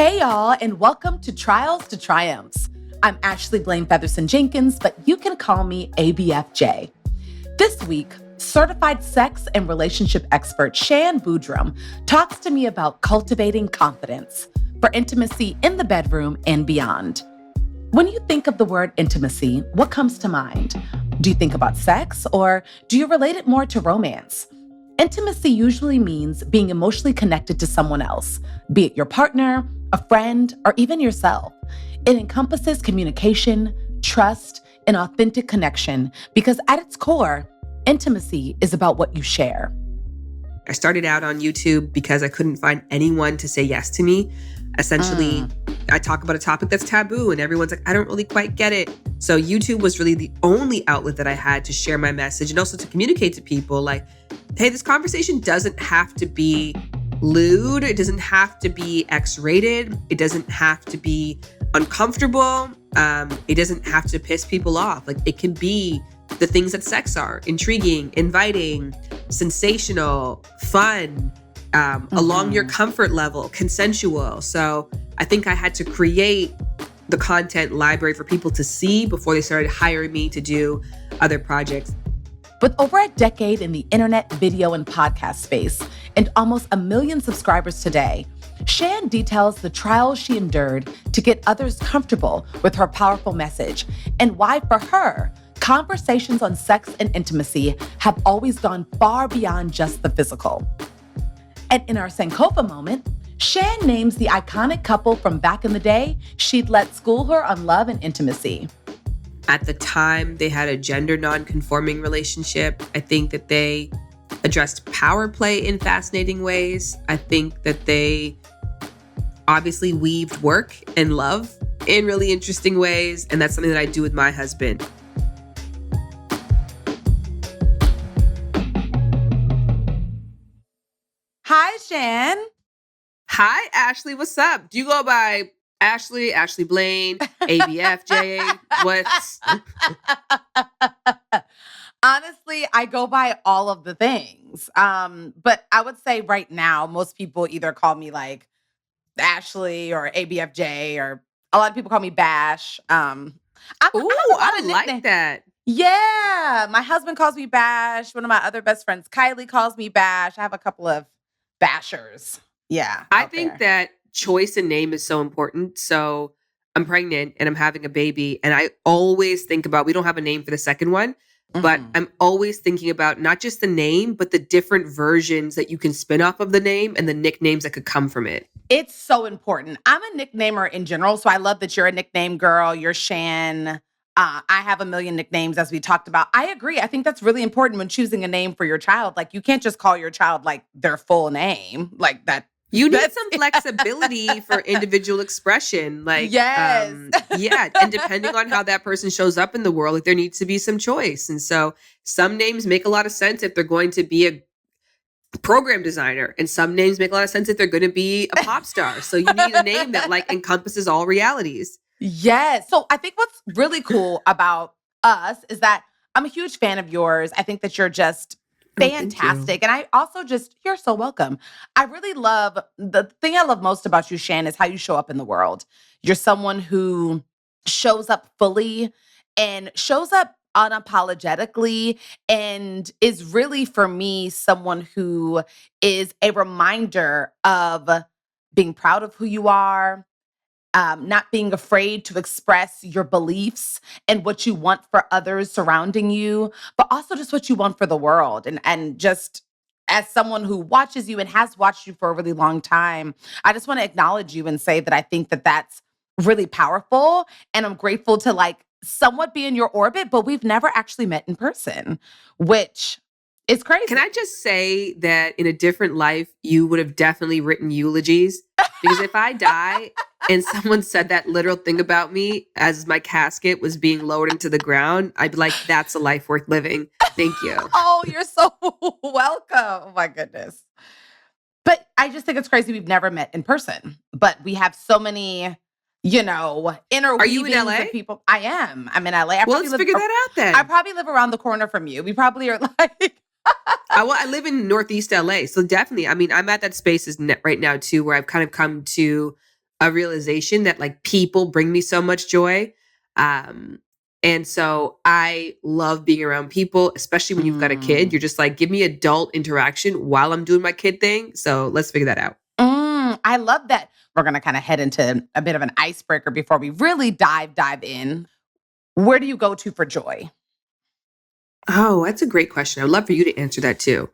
Hey y'all, and welcome to Trials to Triumphs. I'm Ashley Blaine Featherson-Jenkins, but you can call me ABFJ. This week, certified sex and relationship expert Shan Boodram talks to me about cultivating confidence for intimacy in the bedroom and beyond. When you think of the word intimacy, what comes to mind? Do you think about sex, or do you relate it more to romance? Intimacy usually means being emotionally connected to someone else, be it your partner, a friend, or even yourself. It encompasses communication, trust, and authentic connection because at its core, intimacy is about what you share. I started out on YouTube because I couldn't find anyone to say yes to me. Essentially, I talk about a topic that's taboo and everyone's like, I don't really quite get it. So YouTube was really the only outlet that I had to share my message and also to communicate to people like, hey, this conversation doesn't have to be lewd. It doesn't have to be X-rated. It doesn't have to be uncomfortable. It doesn't have to piss people off. Like, it can be the things that sex are: intriguing, inviting, sensational, fun, along your comfort level, consensual. So I think I had to create the content library for people to see before they started hiring me to do other projects. With over a decade in the internet, video, and podcast space, and almost 1 million subscribers today, Shan details the trials she endured to get others comfortable with her powerful message, and why for her, conversations on sex and intimacy have always gone far beyond just the physical. And in our Sankofa moment, Shan names the iconic couple from back in the day she'd let school her on love and intimacy. At the time, they had a gender non-conforming relationship. I think that they addressed power play in fascinating ways. I think that they obviously weaved work and love in really interesting ways. And that's something that I do with my husband. Hi, Shan. Hi, Ashley. What's up? Do you go by Ashley Blaine, ABFJ? What's... Honestly, I go by all of the things. But I would say right now, most people either call me like Ashley or ABFJ, or a lot of people call me Bash. I like that. Yeah. My husband calls me Bash. One of my other best friends, Kylie, calls me Bash. I have a couple of Bashers. Yeah. I think that choice and name is so important. So I'm pregnant and I'm having a baby, and I always think about, we don't have a name for the second one, but I'm always thinking about not just the name, but the different versions that you can spin off of the name and the nicknames that could come from it. It's so important. I'm a nicknamer in general, so I love that you're a nickname girl. You're Shan. I have 1 million nicknames, as we talked about. I agree. I think that's really important when choosing a name for your child. Like, you can't just call your child like their full name like that. You need some flexibility for individual expression. Like, yes. Yeah. And depending on how that person shows up in the world, like, there needs to be some choice. And so some names make a lot of sense if they're going to be a program designer, and some names make a lot of sense if they're going to be a pop star. So you need a name that like encompasses all realities. Yes. So I think what's really cool about us is that I'm a huge fan of yours. I think that you're just fantastic. And I also you're so welcome. I really love, the thing I love most about you, Shan, is how you show up in the world. You're someone who shows up fully and shows up unapologetically, and is really, for me, someone who is a reminder of being proud of who you are, not being afraid to express your beliefs and what you want for others surrounding you, but also just what you want for the world. And just as someone who watches you and has watched you for a really long time, I just want to acknowledge you and say that I think that that's really powerful. And I'm grateful to like somewhat be in your orbit, but we've never actually met in person, which is crazy. Can I just say that in a different life, you would have definitely written eulogies? Because if I die and someone said that literal thing about me as my casket was being lowered into the ground, I'd be like, that's a life worth living. Thank you. Oh, you're so welcome. Oh my goodness. But I just think it's crazy we've never met in person. But we have so many, interweavings. Are you in LA? Of people. I am. I'm in LA. Well, let's figure that out then. I probably live around the corner from you. We probably are like... I live in Northeast LA. So definitely, I mean, I'm at that space right now too, where I've kind of come to a realization that like people bring me so much joy. And so I love being around people, especially when you've got a kid. You're just like, give me adult interaction while I'm doing my kid thing. So let's figure that out. I love that. We're going to kind of head into a bit of an icebreaker before we really dive in. Where do you go to for joy? Oh, that's a great question. I'd love for you to answer that too.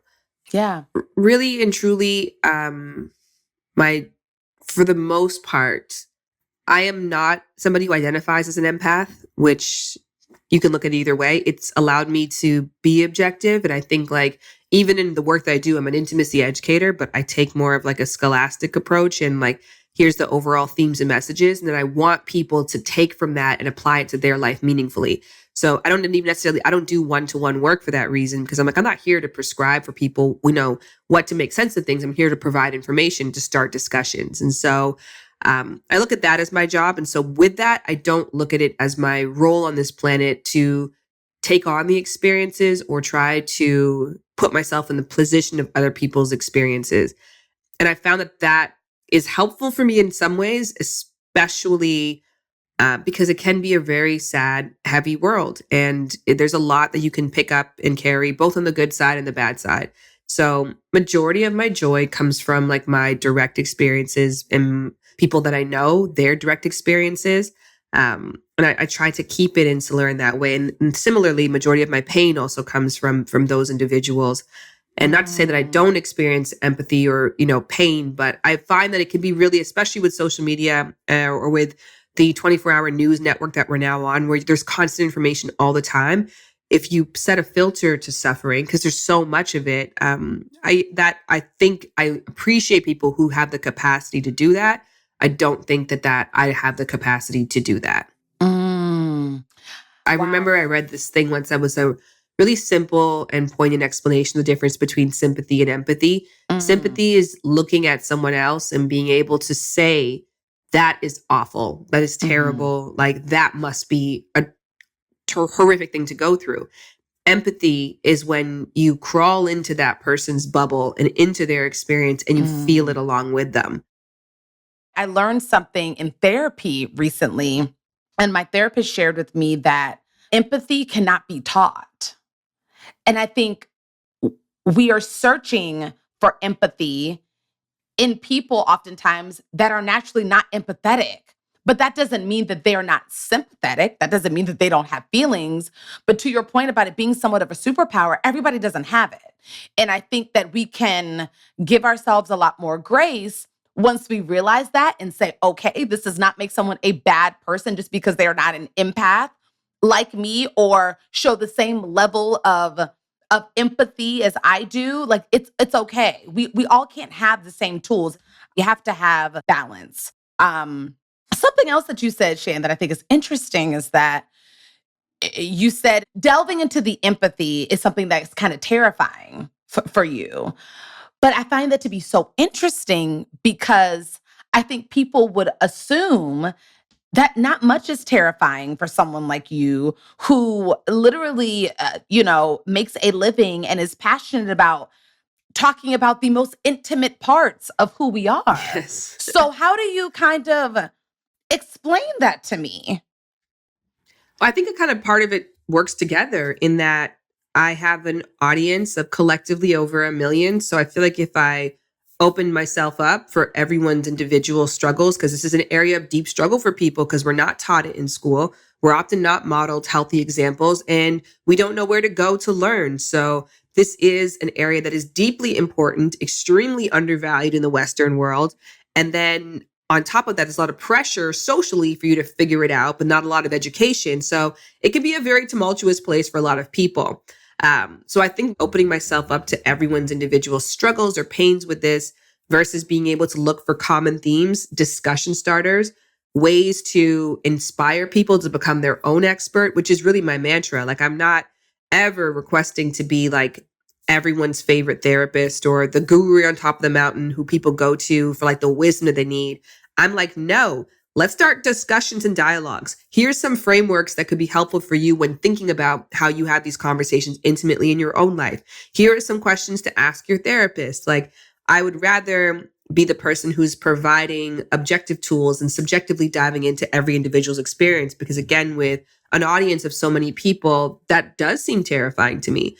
Yeah. Really and truly, for the most part, I am not somebody who identifies as an empath, which you can look at either way. It's allowed me to be objective. And I think like, even in the work that I do, I'm an intimacy educator, but I take more of like a scholastic approach and like, here's the overall themes and messages. And then I want people to take from that and apply it to their life meaningfully. So I don't do one-to-one work for that reason, because I'm like, I'm not here to prescribe for people, what to make sense of things. I'm here to provide information to start discussions. And so I look at that as my job. And so with that, I don't look at it as my role on this planet to take on the experiences or try to put myself in the position of other people's experiences. And I found that is helpful for me in some ways, especially because it can be a very sad, heavy world. And there's a lot that you can pick up and carry, both on the good side and the bad side. So majority of my joy comes from like my direct experiences and people that I know, their direct experiences. And I try to keep it insular in that way. And similarly, majority of my pain also comes from those individuals. And not to say that I don't experience empathy or, pain, but I find that it can be really, especially with social media or with the 24-hour news network that we're now on, where there's constant information all the time. If you set a filter to suffering, because there's so much of it, I think I appreciate people who have the capacity to do that. I don't think that I have the capacity to do that. I remember I read this thing once that was a really simple and poignant explanation of the difference between sympathy and empathy. Sympathy is looking at someone else and being able to say, that is awful, that is terrible, like that must be a horrific thing to go through. Empathy is when you crawl into that person's bubble and into their experience and you feel it along with them. I learned something in therapy recently, and my therapist shared with me that empathy cannot be taught. And I think we are searching for empathy in people oftentimes that are naturally not empathetic. But that doesn't mean that they are not sympathetic. That doesn't mean that they don't have feelings. But to your point about it being somewhat of a superpower, everybody doesn't have it. And I think that we can give ourselves a lot more grace once we realize that and say, okay, this does not make someone a bad person just because they are not an empath like me or show the same level of empathy as I do. Like it's okay. We all can't have the same tools. You have to have balance. Something else that you said, Shan, that I think is interesting is that you said delving into the empathy is something that's kind of terrifying for you. But I find that to be so interesting because I think people would assume that not much is terrifying for someone like you who literally, makes a living and is passionate about talking about the most intimate parts of who we are. Yes. So how do you kind of explain that to me? I think a kind of part of it works together in that I have an audience of collectively over 1 million. So I feel like if I open myself up for everyone's individual struggles, because this is an area of deep struggle for people because we're not taught it in school. We're often not modeled healthy examples and we don't know where to go to learn. So this is an area that is deeply important, extremely undervalued in the Western world. And then on top of that, there's a lot of pressure socially for you to figure it out, but not a lot of education. So it can be a very tumultuous place for a lot of people. So I think opening myself up to everyone's individual struggles or pains with this versus being able to look for common themes, discussion starters, ways to inspire people to become their own expert, which is really my mantra. Like I'm not ever requesting to be like everyone's favorite therapist or the guru on top of the mountain who people go to for like the wisdom that they need. I'm like, no, let's start discussions and dialogues. Here's some frameworks that could be helpful for you when thinking about how you have these conversations intimately in your own life. Here are some questions to ask your therapist. Like, I would rather be the person who's providing objective tools and subjectively diving into every individual's experience. Because again, with an audience of so many people, that does seem terrifying to me.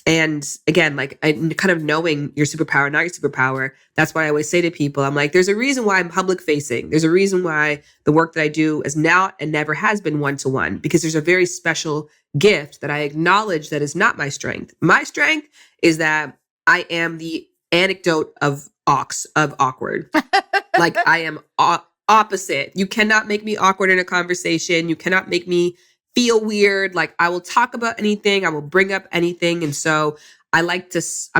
And again, like kind of knowing your superpower, not your superpower. That's why I always say to people, I'm like, there's a reason why I'm public facing. There's a reason why the work that I do is now and never has been one-to-one, because there's a very special gift that I acknowledge that is not my strength. My strength is that I am the anecdote of awkward. Like I am opposite. You cannot make me awkward in a conversation. You cannot make me feel weird. Like I will talk about anything. I will bring up anything. And so I'm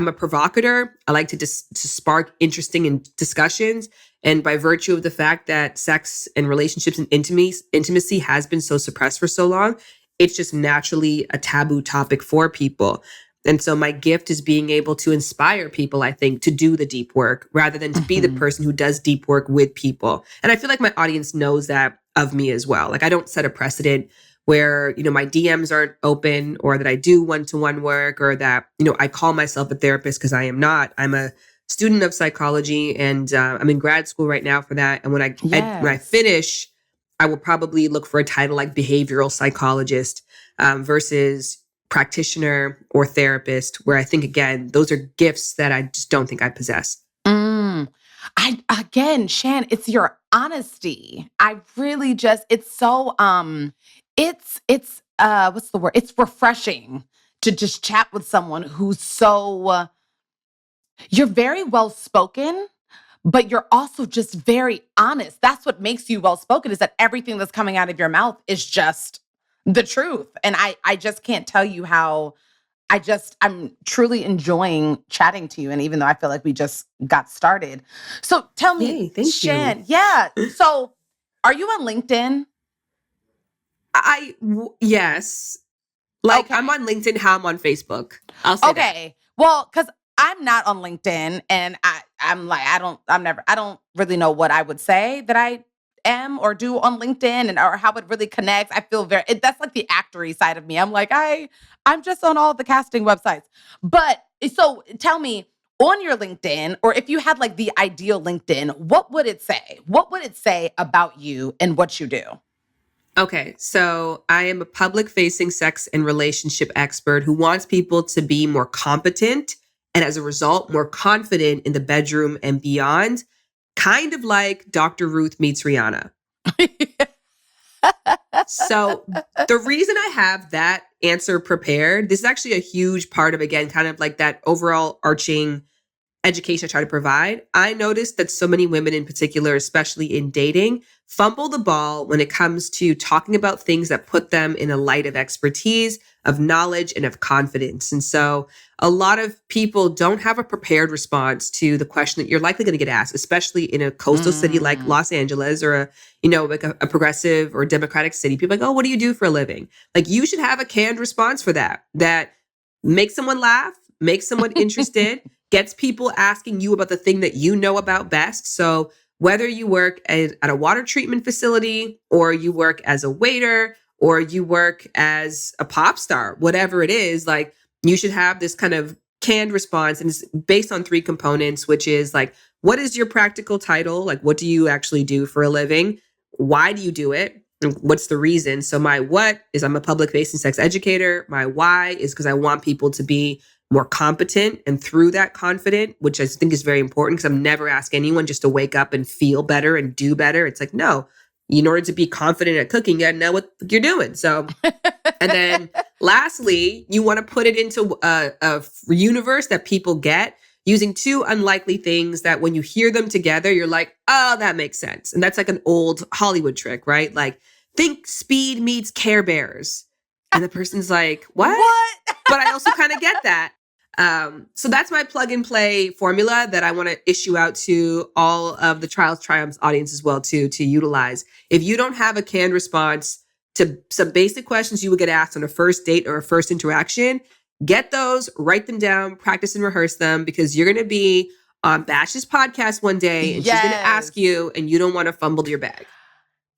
a provocateur. I like to spark interesting discussions. And by virtue of the fact that sex and relationships and intimacy has been so suppressed for so long, it's just naturally a taboo topic for people. And so my gift is being able to inspire people, I think, to do the deep work rather than to be the person who does deep work with people. And I feel like my audience knows that of me as well. Like I don't set a precedent where, my DMs aren't open, or that I do one-to-one work, or that, I call myself a therapist, because I am not. I'm a student of psychology, and I'm in grad school right now for that. And when I finish, I will probably look for a title like behavioral psychologist versus practitioner or therapist, where I think, again, those are gifts that I just don't think I possess. Again, Shan, it's your honesty. I really it's so, it's what's the word? It's refreshing to just chat with someone who's so, you're very well spoken, but you're also just very honest. That's what makes you well spoken, is that everything that's coming out of your mouth is just the truth. And I just can't tell you how I'm truly enjoying chatting to you. And even though I feel like we just got started. So tell me, thank Shan, you. yeah. So are you on LinkedIn? Yes. Like Okay. I'm on LinkedIn, how I'm on Facebook. I'll say that. Well, because I'm not on LinkedIn, and I'm like, I don't really know what I would say that I am or do on LinkedIn, or how it really connects. I feel that's like the actory side of me. I'm like, I'm just on all the casting websites. But so tell me, on your LinkedIn, or if you had like the ideal LinkedIn, what would it say? What would it say about you and what you do? Okay, so I am a public-facing sex and relationship expert who wants people to be more competent and, as a result, more confident in the bedroom and beyond, kind of like Dr. Ruth meets Rihanna. So the reason I have that answer prepared, this is actually a huge part of, again, kind of like that overall arching education I try to provide. I noticed that so many women in particular, especially in dating, fumble the ball when it comes to talking about things that put them in a light of expertise, of knowledge, and of confidence. And so a lot of people don't have a prepared response to the question that you're likely going to get asked, especially in a coastal city like Los Angeles, or like a progressive or democratic city. People are like, oh, what do you do for a living? Like, you should have a canned response for that makes someone laugh, makes someone interested, gets people asking you about the thing that you know about best. So whether you work at a water treatment facility, or you work as a waiter, or you work as a pop star, whatever it is, like, you should have this kind of canned response. And it's based on 3 components, which is like, what is your practical title? Like, what do you actually do for a living? Why do you do it? And what's the reason? So my what is, I'm a public facing sex educator. My why is because I want people to be more competent, and through that confident, which I think is very important, because I'm never asking anyone just to wake up and feel better and do better. It's like, no, in order to be confident at cooking, you gotta know what you're doing. So, and then lastly, you want to put it into a universe that people get, using 2 unlikely things that when you hear them together, you're like, oh, that makes sense. And that's like an old Hollywood trick, right? Like, think Speed meets Care Bears. And the person's like, what? But I also kind of get that. So that's my plug and play formula that I want to issue out to all of the Trials Triumphs audience as well, to utilize. If you don't have a canned response to some basic questions you would get asked on a first date or a first interaction, get those, write them down, practice and rehearse them, because you're going to be on Bash's podcast one day, and she's going to ask you, and you don't want to fumble your bag.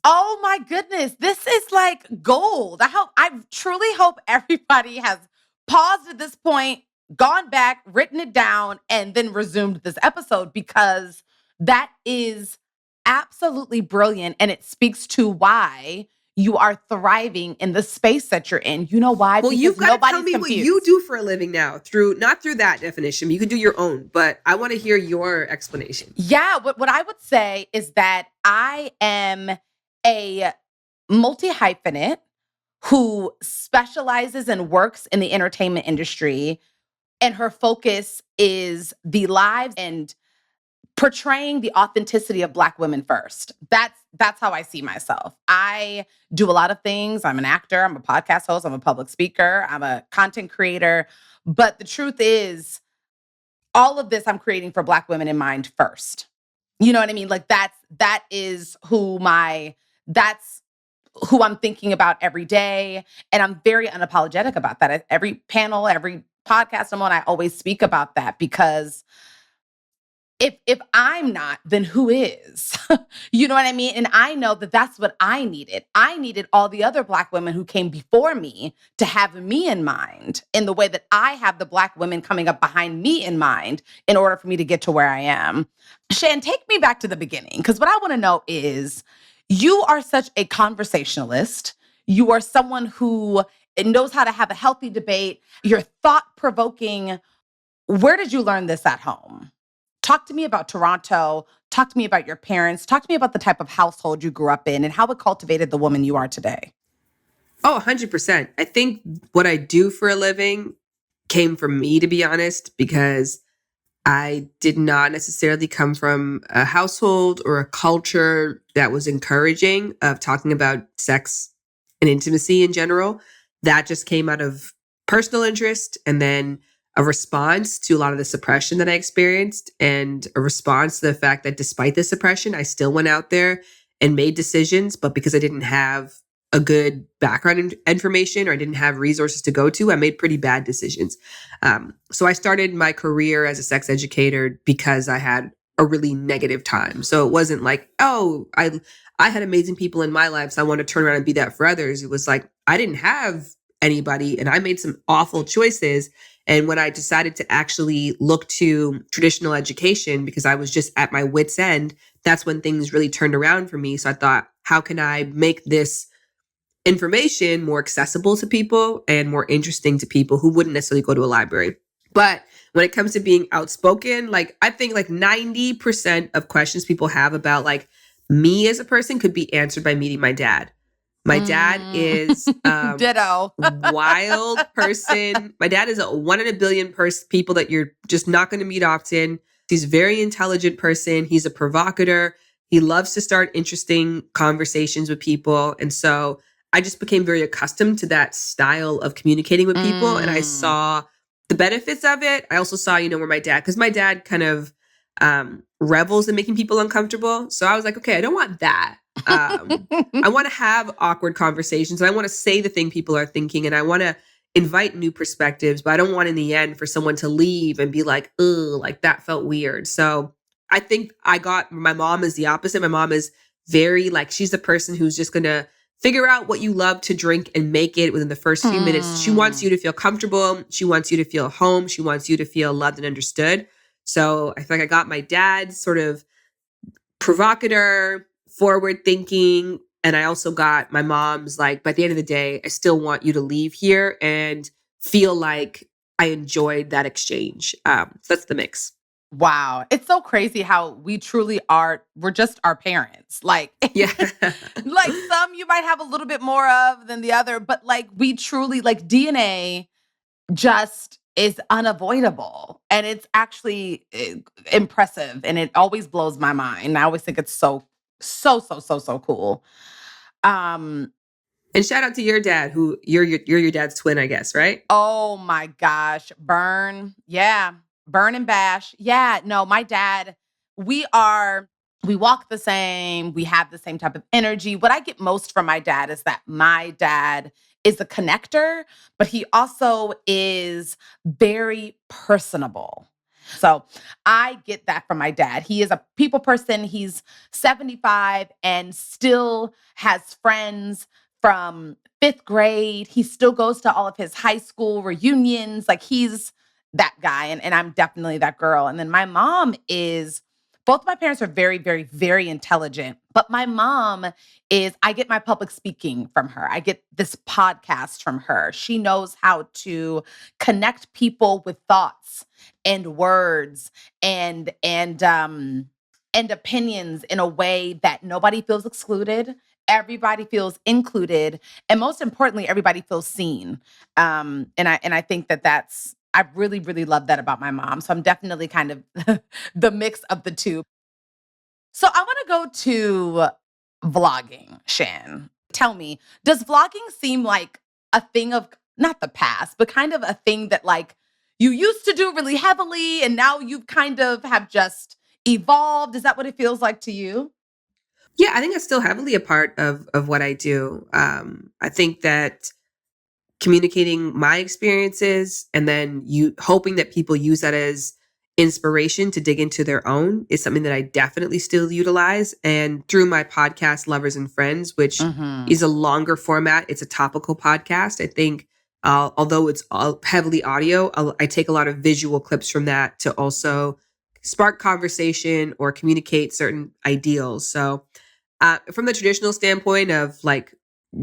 Oh my goodness. This is like gold. I truly hope everybody has paused at this point, gone back, written it down, and then resumed this episode because that is absolutely brilliant. And it speaks to why you are thriving in the space that you're in. You know why? Well, Because you've got to tell nobody's me what you confused. do for a living now, not through that definition. You can do your own, but I want to hear your explanation. Yeah, what I would say is that I am a multi-hyphenate who specializes and works in the entertainment industry, and her focus is the lives and portraying the authenticity of Black women first. That's how I see myself. I do a lot of things. I'm an actor, I'm a podcast host, I'm a public speaker, I'm a content creator. But the truth is, all of this I'm creating for Black women in mind first. You know what I mean? Like that's who I'm thinking about every day. And I'm very unapologetic about that. At every panel, every podcast I'm on, I always speak about that because if I'm not, then who is? You know what I mean? And I know that that's what I needed. I needed all the other Black women who came before me to have me in mind in the way that I have the Black women coming up behind me in mind in order for me to get to where I am. Shan, take me back to the beginning, because what I want to know is you are such a conversationalist. You are someone who knows how to have a healthy debate. You're thought-provoking. Where did you learn this at home? Talk to me about Toronto. Talk to me about your parents. Talk to me about the type of household you grew up in and how it cultivated the woman you are today. Oh, 100%. I think what I do for a living came from me, to be honest, because I did not necessarily come from a household or a culture that was encouraging of talking about sex and intimacy in general. That just came out of personal interest and then a response to a lot of the suppression that I experienced, and a response to the fact that despite the suppression, I still went out there and made decisions. But because I didn't have a good background information, or I didn't have resources to go to, I made pretty bad decisions. So I started my career as a sex educator because I had a really negative time. So it wasn't like, oh, I had amazing people in my life, so I want to turn around and be that for others. It was like, I didn't have anybody and I made some awful choices. And when I decided to actually look to traditional education because I was just at my wit's end, that's when things really turned around for me. So I thought, how can I make this information more accessible to people and more interesting to people who wouldn't necessarily go to a library? But when it comes to being outspoken, like I think like 90% of questions people have about like me as a person could be answered by meeting my dad. My dad is Ditto. wild person. My dad is a 1 in a billion people that you're just not going to meet often. He's a very intelligent person. He's a provocateur. He loves to start interesting conversations with people. And so I just became very accustomed to that style of communicating with people. And I saw the benefits of it. I also saw, where my dad, because my dad kind of revels in making people uncomfortable. So I was like, okay, I don't want that. I want to have awkward conversations. And I want to say the thing people are thinking. And I want to invite new perspectives. But I don't want in the end for someone to leave and be like, ugh, like that felt weird. So I think my mom is the opposite. My mom is very like, she's the person who's just going to figure out what you love to drink and make it within the first few minutes. She wants you to feel comfortable. She wants you to feel home. She wants you to feel loved and understood. So I feel like I got my dad's sort of provocateur, forward thinking. And I also got my mom's like, by the end of the day, I still want you to leave here and feel like I enjoyed that exchange. So that's the mix. Wow. It's so crazy how we truly we're just our parents. Like, yeah. Like some you might have a little bit more of than the other, but like we truly, like DNA just is unavoidable. And it's actually impressive. And it always blows my mind. I always think it's so cool. And shout out to your dad, who you're your dad's twin, I guess, right? Oh my gosh. Burn. Yeah. Burn and bash. Yeah. No, my dad, we walk the same. We have the same type of energy. What I get most from my dad is that my dad is a connector, but he also is very personable. So I get that from my dad. He is a people person. He's 75 and still has friends from 5th grade. He still goes to all of his high school reunions. Like he's that guy, and I'm definitely that girl. And then my mom is, both my parents are very, very, very intelligent. But my mom is, I get my public speaking from her. I get this podcast from her. She knows how to connect people with thoughts and words and opinions in a way that nobody feels excluded. Everybody feels included, and most importantly, everybody feels seen. And I think I really, really love that about my mom. So I'm definitely kind of the mix of the two. So I want to go to vlogging, Shan. Tell me, does vlogging seem like a thing of not the past, but kind of a thing that like you used to do really heavily and now you kind of have just evolved? Is that what it feels like to you? Yeah, I think that's still heavily a part of what I do. I think that communicating my experiences and then you hoping that people use that as inspiration to dig into their own is something that I definitely still utilize. And through my podcast, Lovers and Friends, which Mm-hmm. is a longer format, it's a topical podcast. I think, although it's all heavily audio, I take a lot of visual clips from that to also spark conversation or communicate certain ideals. So, from the traditional standpoint of like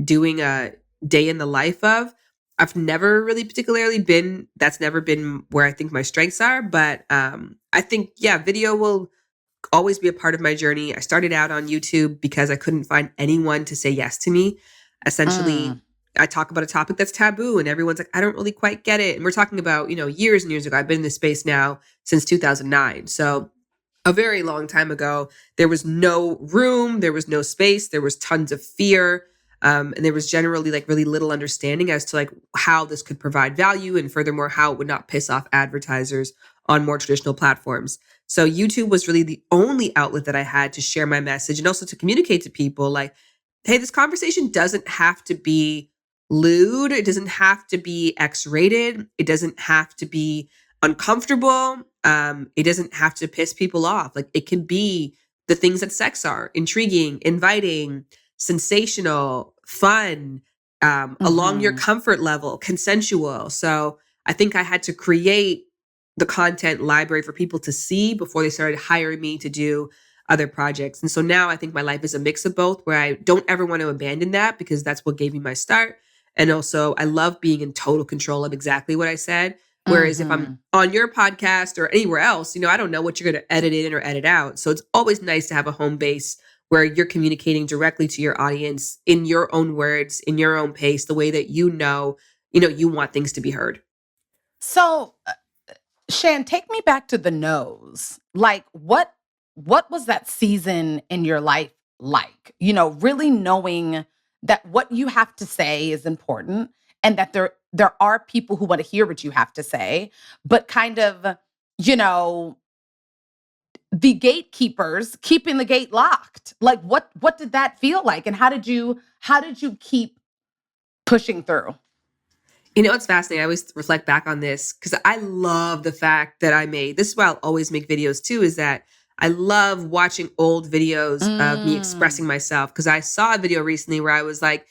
doing a day in the life of, I've never really particularly been, that's never been where I think my strengths are. But I think, yeah, video will always be a part of my journey. I started out on YouTube because I couldn't find anyone to say yes to me. Mm. Essentially, I talk about a topic that's taboo and everyone's like, I don't really quite get it. And we're talking about, years and years ago. I've been in this space now since 2009. So a very long time ago, there was no room, there was no space, there was tons of fear. And there was generally like really little understanding as to like how this could provide value and furthermore, how it would not piss off advertisers on more traditional platforms. So YouTube was really the only outlet that I had to share my message and also to communicate to people like, hey, this conversation doesn't have to be lewd. It doesn't have to be X-rated. It doesn't have to be uncomfortable. It doesn't have to piss people off. Like it can be the things that sex are: intriguing, inviting, sensational, fun, along your Mm-hmm. comfort level, consensual. So I think I had to create the content library for people to see before they started hiring me to do other projects. And so now I think my life is a mix of both, where I don't ever want to abandon that because that's what gave me my start. And also I love being in total control of exactly what I said. Whereas if I'm Mm-hmm. on your podcast or anywhere else, I don't know what you're going to edit in or edit out. So it's always nice to have a home base where you're communicating directly to your audience in your own words, in your own pace, the way that you want things to be heard. So Shan, take me back to the nose. Like what was that season in your life like? Really knowing that what you have to say is important and that there are people who want to hear what you have to say, but kind of, you know, the gatekeepers keeping the gate locked. Like what did that feel like? And how did you keep pushing through? It's fascinating. I always reflect back on this because I love the fact that this is why I'll always make videos too, is that I love watching old videos of me Mm. expressing myself. Because I saw a video recently where I was like,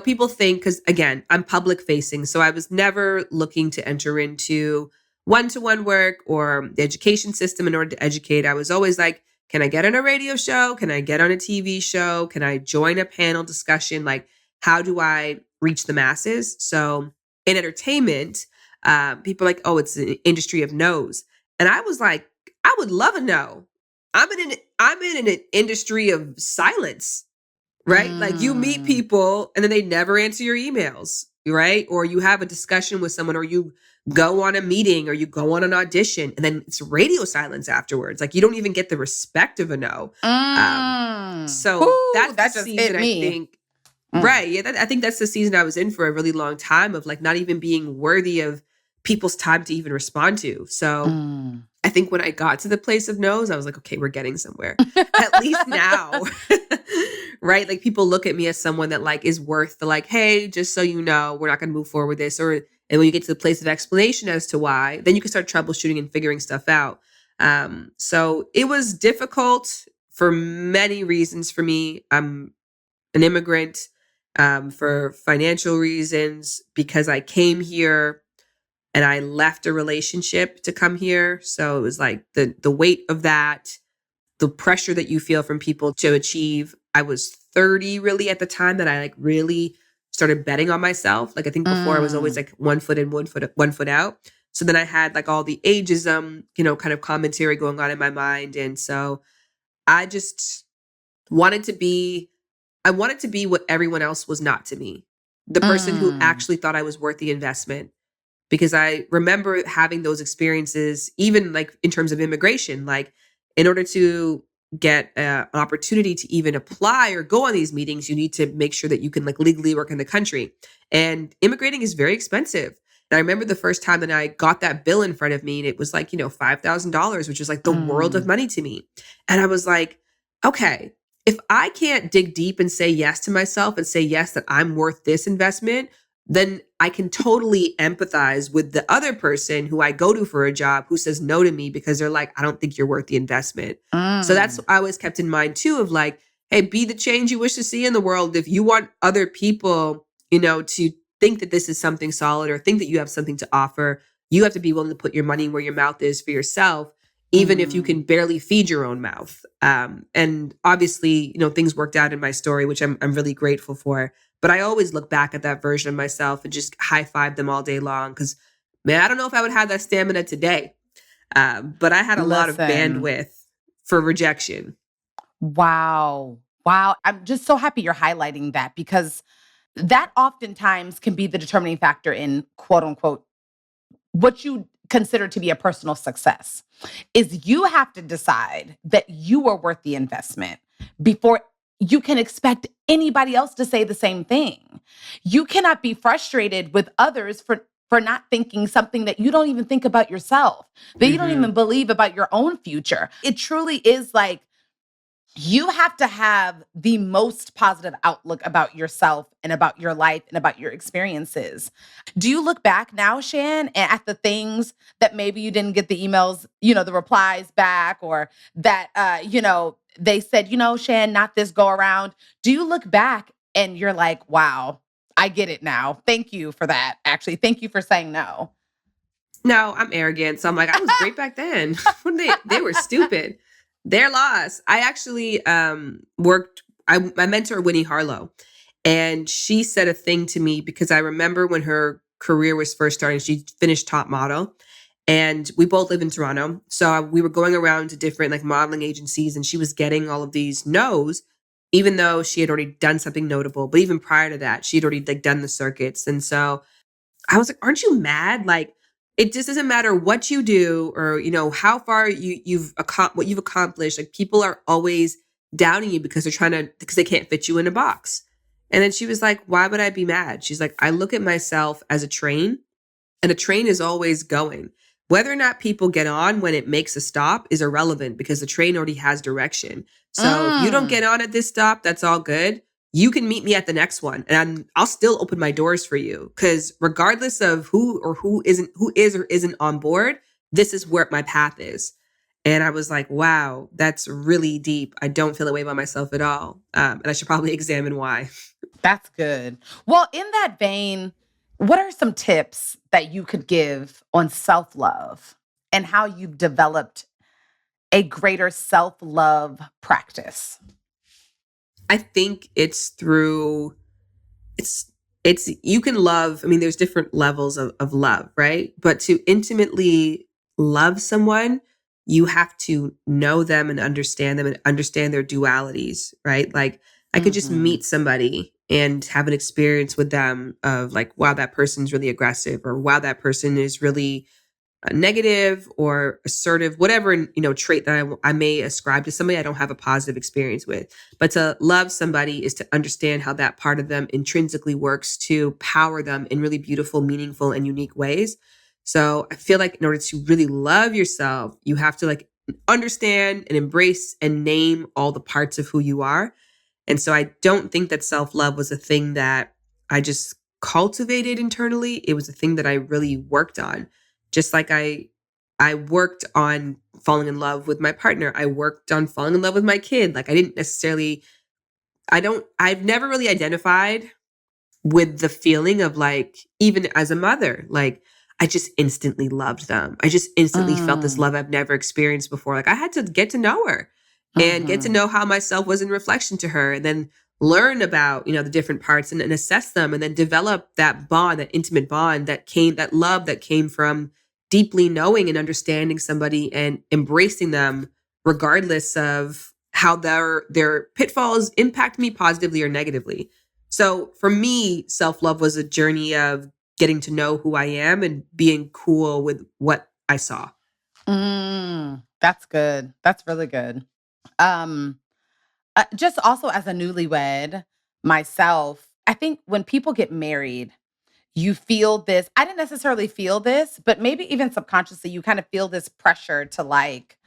people think, because again, I'm public facing. So I was never looking to enter into one-to-one work or the education system in order to educate. I was always like, can I get on a radio show? Can I get on a TV show? Can I join a panel discussion? Like, how do I reach the masses? So in entertainment, people are like, oh, it's an industry of no's. And I was like, I would love a no. I'm in an industry of silence, right? Like you meet Mm. people and then they never answer your emails, right? Or you have a discussion with someone, or you go on a meeting, or you go on an audition, and then it's radio silence afterwards. Like you don't even get the respect of a no. Um, Mm. so Whoo, that's the that just hit season I me. think. Mm. Right. Yeah. I think that's the season I was in for a really long time of like not even being worthy of people's time to even respond to. So Mm. I think when I got to the place of no's, I was like, okay, we're getting somewhere. At least now. Right. Like people look at me as someone that like is worth the like, hey, just so you know, we're not going to move forward with this. And when you get to the place of explanation as to why, then you can start troubleshooting and figuring stuff out. So it was difficult for many reasons for me. I'm an immigrant, for financial reasons, because I came here and I left a relationship to come here. So it was like the weight of that, the pressure that you feel from people to achieve. I was 30 really at the time that I like really started betting on myself. Like I think before I was always like 1 foot in, 1 foot out. So then I had like all the ageism, kind of commentary going on in my mind. And so I just wanted to be, I wanted to be what everyone else was not to me. The person who actually thought I was worth the investment. Because I remember having those experiences, even like in terms of immigration, like in order to get an opportunity to even apply or go on these meetings, you need to make sure that you can like legally work in the country. And immigrating is very expensive. And I remember the first time that I got that bill in front of me and it was like, $5,000, which is like the world of money to me. And I was like, okay, if I can't dig deep and say yes to myself and say yes, that I'm worth this investment, then I can totally empathize with the other person who I go to for a job who says no to me because they're like, I don't think you're worth the investment. So that's what I always kept in mind too, of like, hey, be the change you wish to see in the world. If you want other people, to think that this is something solid or think that you have something to offer, you have to be willing to put your money where your mouth is for yourself, even if you can barely feed your own mouth. And obviously, things worked out in my story, which I'm really grateful for. But I always look back at that version of myself and just high five them all day long. Because, man, I don't know if I would have that stamina today. But I had a lot of bandwidth for rejection. Wow. I'm just so happy you're highlighting that because that oftentimes can be the determining factor in quote unquote what you consider to be a personal success. Is you have to decide that you are worth the investment before you can expect anybody else to say the same thing. You cannot be frustrated with others for not thinking something that you don't even think about yourself, that you don't even believe about your own future. It truly is like you have to have the most positive outlook about yourself and about your life and about your experiences. Do you look back now, Shan, at the things that maybe you didn't get the emails, the replies back, or that, they said, Shan, not this go around. Do you look back and you're like, wow, I get it now. Thank you for that. Actually, thank you for saying no. No, I'm arrogant. So I'm like, I was great back then. They were stupid. Their loss. I actually my mentor, Winnie Harlow, and she said a thing to me because I remember when her career was first starting, she finished Top Model, and we both live in Toronto. So we were going around to different like modeling agencies, and she was getting all of these no's, even though she had already done something notable. But even prior to that, she had already like done the circuits. And so I was like, aren't you mad? Like, it just doesn't matter what you do or, how far what you've accomplished. Like people are always doubting you because because they can't fit you in a box. And then she was like, why would I be mad? She's like, I look at myself as a train, and a train is always going. Whether or not people get on when it makes a stop is irrelevant because the train already has direction. So if you don't get on at this stop, that's all good. You can meet me at the next one and I'll still open my doors for you. Because regardless of who is or isn't on board, this is where my path is. And I was like, wow, that's really deep. I don't feel that way about myself at all. And I should probably examine why. That's good. Well, in that vein, what are some tips that you could give on self-love and how you've developed a greater self-love practice? I think it's you can love, there's different levels of love, right? But to intimately love someone, you have to know them and understand their dualities, right? Like I could just meet somebody and have an experience with them of like, wow, that person's really aggressive, or wow, that person is really negative or assertive, whatever, trait that I may ascribe to somebody I don't have a positive experience with. But to love somebody is to understand how that part of them intrinsically works to power them in really beautiful, meaningful, and unique ways. So I feel like in order to really love yourself, you have to like understand and embrace and name all the parts of who you are. And so I don't think that self-love was a thing that I just cultivated internally. It was a thing that I really worked on. Just like I worked on falling in love with my partner. I worked on falling in love with my kid. Like I've never really identified with the feeling of like, even as a mother, like I just instantly loved them. I just instantly felt this love I've never experienced before. Like I had to get to know her and get to know how myself was in reflection to her, and then learn about, the different parts, and assess them, and then develop that bond, that intimate bond that love that came from deeply knowing and understanding somebody and embracing them regardless of how their pitfalls impact me positively or negatively. So for me, self-love was a journey of getting to know who I am and being cool with what I saw. That's good. That's really good. Um, just also as a newlywed myself, I think when people get married, you feel this. I didn't necessarily feel this, but maybe even subconsciously, you kind of feel this pressure to like,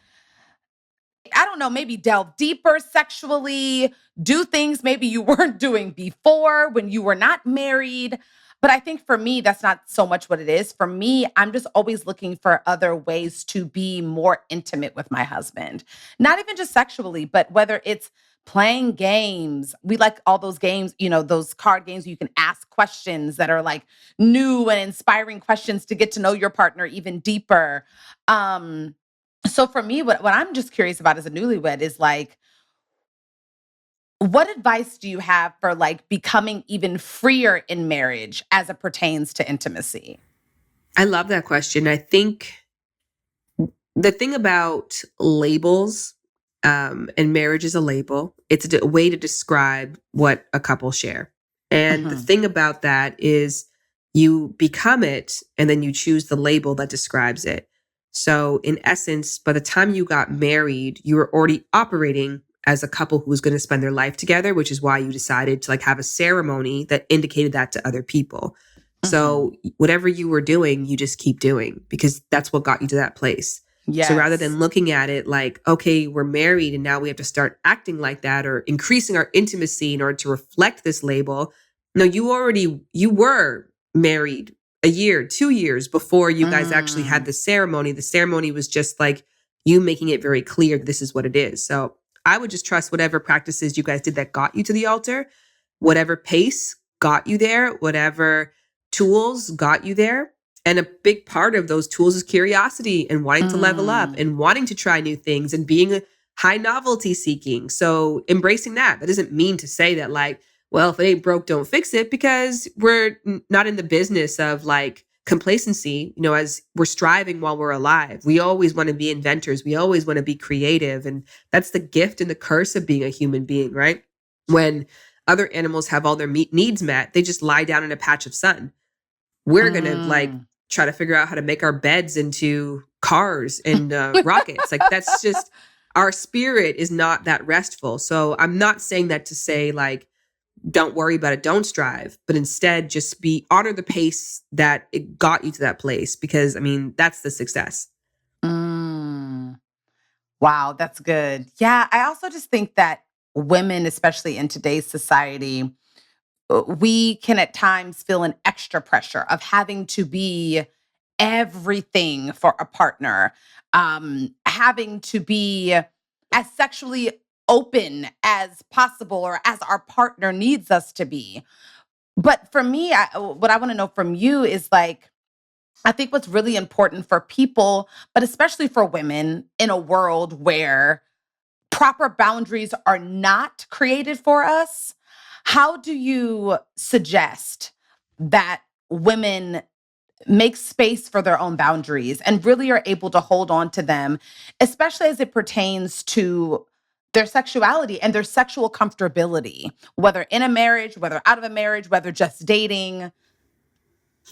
I don't know, maybe delve deeper sexually, do things maybe you weren't doing before when you were not married. But I think for me, that's not so much what it is. For me, I'm just always looking for other ways to be more intimate with my husband. Not even just sexually, but whether it's playing games. We like all those games, those card games where you can ask questions that are like new and inspiring questions to get to know your partner even deeper. Um, so for me, what I'm just curious about as a newlywed is like, what advice do you have for like becoming even freer in marriage as it pertains to intimacy? I love that question. I think the thing about labels, and marriage is a label, it's a way to describe what a couple share. And the Mhm. thing about that is you become it and then you choose the label that describes it. So in essence, by the time you got married, you were already operating as a couple who was going to spend their life together, which is why you decided to like have a ceremony that indicated that to other people. Mhm. So whatever you were doing, you just keep doing because that's what got you to that place. So rather Yes. than looking at it like, okay, we're married and now we have to start acting like that or increasing our intimacy in order to reflect this label. No, you were married a year, 2 years before you guys actually had Mm. the ceremony. The ceremony was just like you making it very clear this is what it is. So I would just trust whatever practices you guys did that got you to the altar, whatever pace got you there, whatever tools got you there. And a big part of those tools is curiosity and wanting to level up Mm. and wanting to try new things and being a high novelty seeking. So embracing that. That doesn't mean to say that like, well, if it ain't broke, don't fix it, because we're not in the business of like complacency, as we're striving while we're alive. We always want to be inventors. We always want to be creative. And that's the gift and the curse of being a human being, right? When other animals have all their needs met, they just lie down in a patch of sun. We're going to like Mm. try to figure out how to make our beds into cars and rockets. Like that's just our spirit is not that restful. So I'm not saying that to say like, don't worry about it, don't strive, but instead just honor the pace that it got you to that place. Because I mean, that's the success. Mm. Wow, that's good. Yeah, I also just think that women, especially in today's society, we can at times feel an extra pressure of having to be everything for a partner, having to be as sexually open as possible or as our partner needs us to be. But for me, what I want to know from you is like, I think what's really important for people, but especially for women in a world where proper boundaries are not created for us, how do you suggest that women make space for their own boundaries and really are able to hold on to them, especially as it pertains to their sexuality and their sexual comfortability, whether in a marriage, whether out of a marriage, whether just dating?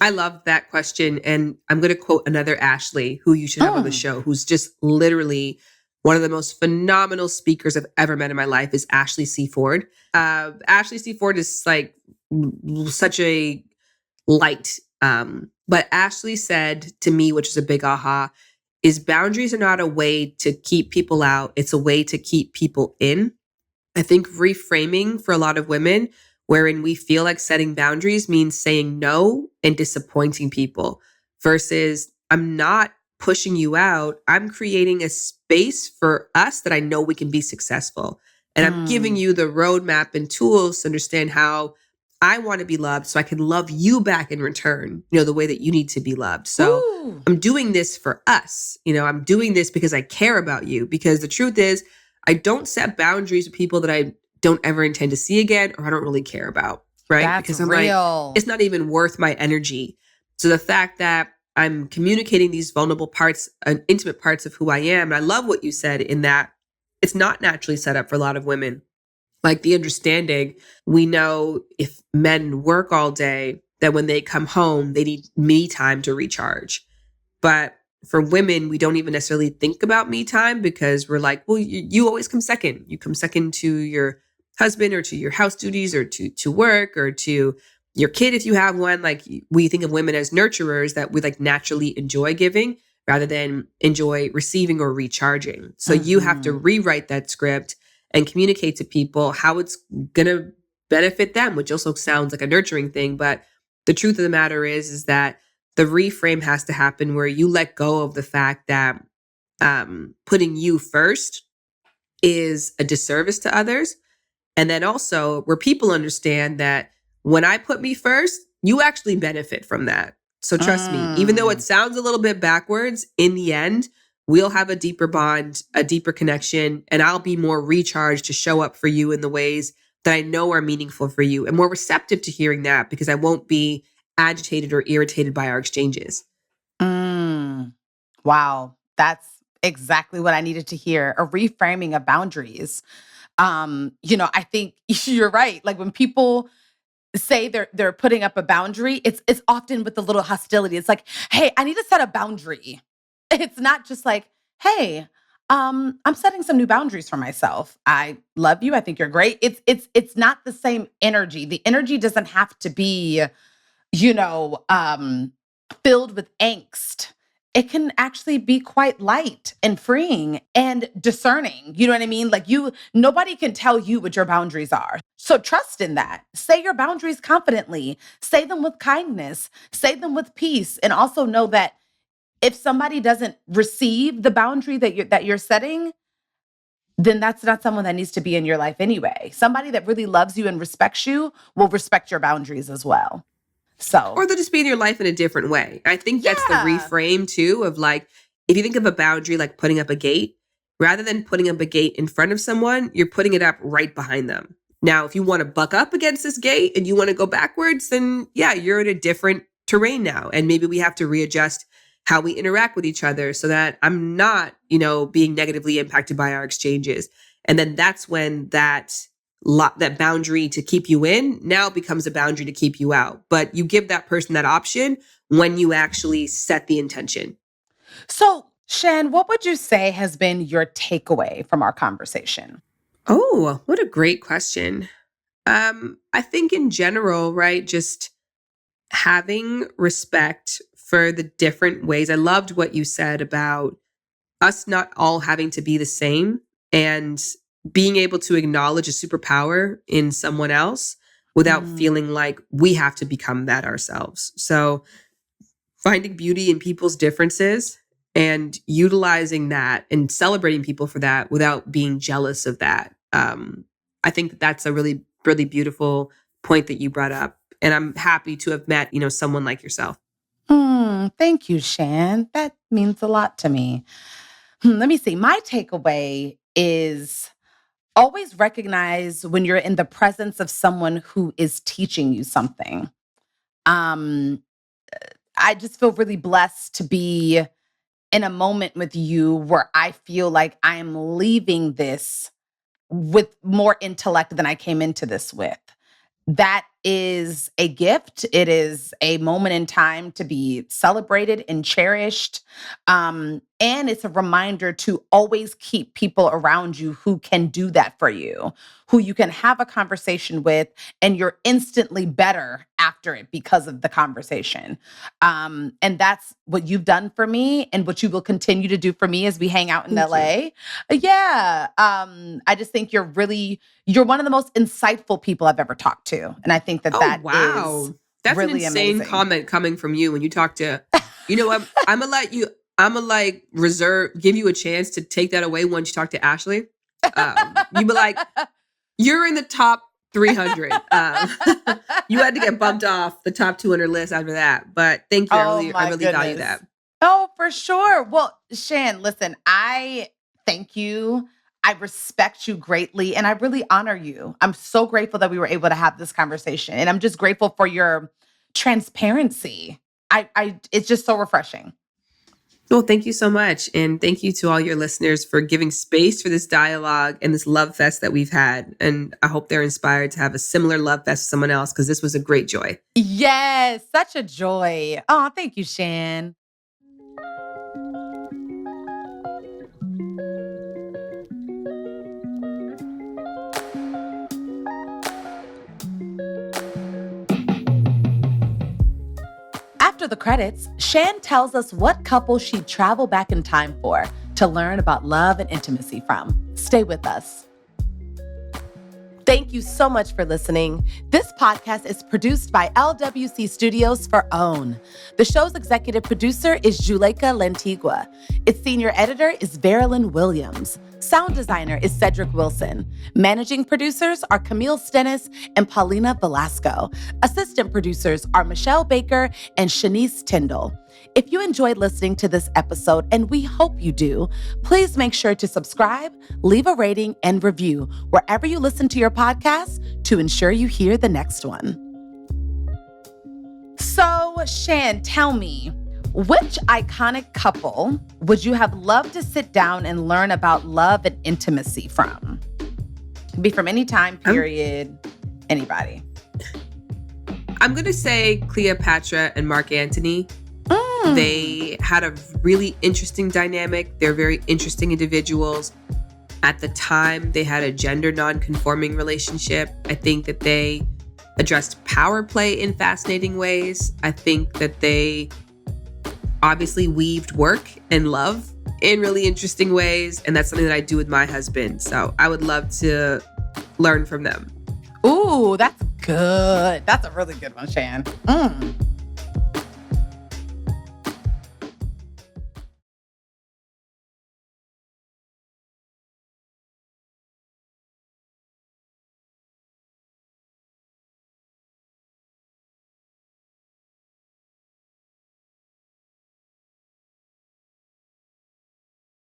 I love that question. And I'm going to quote another Ashley who you should have on the Mm. show, who's just literally one of the most phenomenal speakers I've ever met in my life is Ashley C. Ford. Ashley C. Ford is like such a light. But Ashley said to me, which is a big aha, is boundaries are not a way to keep people out. It's a way to keep people in. I think reframing for a lot of women, wherein we feel like setting boundaries means saying no and disappointing people versus I'm not pushing you out. I'm creating a space for us that I know we can be successful. And I'm giving Mm. you the roadmap and tools to understand how I want to be loved so I can love you back in return, the way that you need to be loved. So Ooh. I'm doing this for us. I'm doing this because I care about you. Because the truth is, I don't set boundaries with people that I don't ever intend to see again or I don't really care about, right? That's Because I'm real. like, it's not even worth my energy. So the fact that I'm communicating these vulnerable parts and intimate parts of who I am, and I love what you said in that it's not naturally set up for a lot of women. Like the understanding, we know if men work all day, that when they come home, they need me time to recharge. But for women, we don't even necessarily think about me time because we're like, well, you always come second. You come second to your husband or to your house duties or to work or to your kid if you have one. Like we think of women as nurturers that we like naturally enjoy giving rather than enjoy receiving or recharging. So you have to rewrite that script and communicate to people how it's going to benefit them, which also sounds like a nurturing thing. But the truth of the matter is that the reframe has to happen where you let go of the fact that putting you first is a disservice to others. And then also where people understand that when I put me first, you actually benefit from that. So trust me, even though it sounds a little bit backwards, in the end, we'll have a deeper bond, a deeper connection, and I'll be more recharged to show up for you in the ways that I know are meaningful for you and more receptive to hearing that because I won't be agitated or irritated by our exchanges. Wow. That's exactly what I needed to hear. A reframing of boundaries. I think you're right. Like when people say they're putting up a boundary, it's often with a little hostility. It's like, hey, I need to set a boundary. It's not just like, hey, I'm setting some new boundaries for myself. I love you. I think you're great. It's not the same energy. The energy doesn't have to be, filled with angst. It can actually be quite light and freeing and discerning. You know what I mean? Like nobody can tell you what your boundaries are. So trust in that. Say your boundaries confidently. Say them with kindness. Say them with peace. And also know that if somebody doesn't receive the boundary that you're setting, then that's not someone that needs to be in your life anyway. Somebody that really loves you and respects you will respect your boundaries as well. So, or they'll just be in your life in a different way. I think that's the reframe too of like, if you think of a boundary like putting up a gate, rather than putting up a gate in front of someone, you're putting it up right behind them. Now, if you want to buck up against this gate and you want to go backwards, then yeah, you're in a different terrain now. And maybe we have to readjust how we interact with each other so that I'm not, being negatively impacted by our exchanges. And then that's when that boundary to keep you in now becomes a boundary to keep you out. But you give that person that option when you actually set the intention. So, Shan, what would you say has been your takeaway from our conversation? Oh, what a great question. I think in general, right, just having respect for the different ways. I loved what you said about us not all having to be the same and being able to acknowledge a superpower in someone else without feeling like we have to become that ourselves. So finding beauty in people's differences and utilizing that and celebrating people for that without being jealous of that. I think that's a really, really beautiful point that you brought up. And I'm happy to have met, someone like yourself. Thank you, Shan. That means a lot to me. Let me see. My takeaway is always recognize when you're in the presence of someone who is teaching you something. Um, I just feel really blessed to be in a moment with you where I feel like I am leaving this with more intellect than I came into this with. That is a gift. It is a moment in time to be celebrated and cherished. And it's a reminder to always keep people around you who can do that for you, who you can have a conversation with, and you're instantly better after it because of the conversation. And that's what you've done for me and what you will continue to do for me as we hang out in LA. Yeah. I just think you're one of the most insightful people I've ever talked to. And I think that is that's really an insane amazing comment coming from you when you talk to, what, I'm gonna give you a chance to take that away once you talk to Ashley. You be like, you're in the top 300. You had to get bumped off the top 200 list after that. But thank you. I really value that. Oh, for sure. Well, Shan, listen, I thank you. I respect you greatly and I really honor you. I'm so grateful that we were able to have this conversation. And I'm just grateful for your transparency. It's just so refreshing. Well, thank you so much. And thank you to all your listeners for giving space for this dialogue and this love fest that we've had. And I hope they're inspired to have a similar love fest with someone else, because this was a great joy. Yes, such a joy. Oh, thank you, Shan. After the credits, Shan tells us what couple she'd travel back in time for to learn about love and intimacy from. Stay with us. Thank you so much for listening. This podcast is produced by LWC Studios for OWN. The show's executive producer is Juleka Lentigua. Its senior editor is Verilyn Williams. Sound designer is Cedric Wilson. Managing producers are Camille Stennis and Paulina Velasco. Assistant producers are Michelle Baker and Shanice Tyndall. If you enjoyed listening to this episode, and we hope you do, please make sure to subscribe, leave a rating, and review wherever you listen to your podcast to ensure you hear the next one. So, Shan, tell me, which iconic couple would you have loved to sit down and learn about love and intimacy from? It could be from any time period, anybody. I'm going to say Cleopatra and Mark Antony. They had a really interesting dynamic. They're very interesting individuals. At the time, they had a gender non-conforming relationship. I think that they addressed power play in fascinating ways. I think that they obviously weaved work and love in really interesting ways. And that's something that I do with my husband. So I would love to learn from them. Ooh, that's good. That's a really good one, Shan.